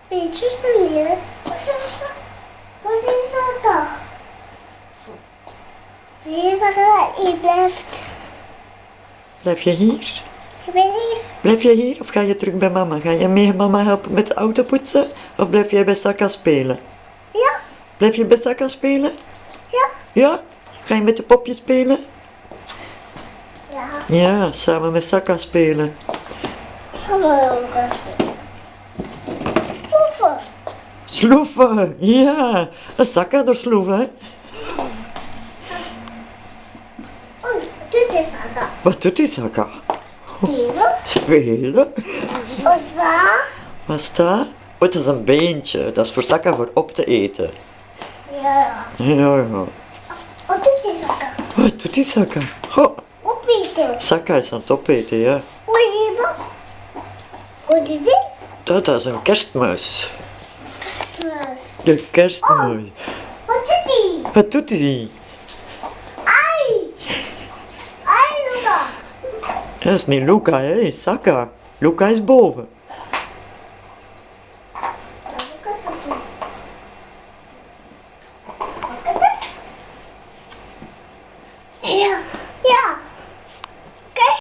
Beetjes te leren. Wat is dat dan? Wie zeggen je blijft? Blijf je hier? Je bent hier. Blijf je hier of ga je terug bij mama? Ga je mee mama helpen met de auto poetsen? Of blijf jij bij Saka spelen? Ja, Blijf je bij Saka spelen? ja. Ja? Ga je met de popjes spelen? Ja, Ja, samen met Saka spelen. gaan we ook gaan spelen. Oefen. Sloeven, ja. Een Saka door sloeven, hè? Oh, dit is dat. Wat doet die Saka? Spelen. Spelen? Of daar. Wat is dat? Oh, het is een beentje. Dat is voor Saka voor op te eten. Ja. Ja, ja. Oh, dit is dat. Wat doet die Saka? Oh, Opeten. Saka is aan het opeten, ja. Wat is het? Wat is het? Dat is een kerstmuis. Muis. De kerstmuis. Wat doet die? Wat doet hij? Ai. Ai, Luca. Dat is niet Luca, hè? Dat is Saka. Luca is boven.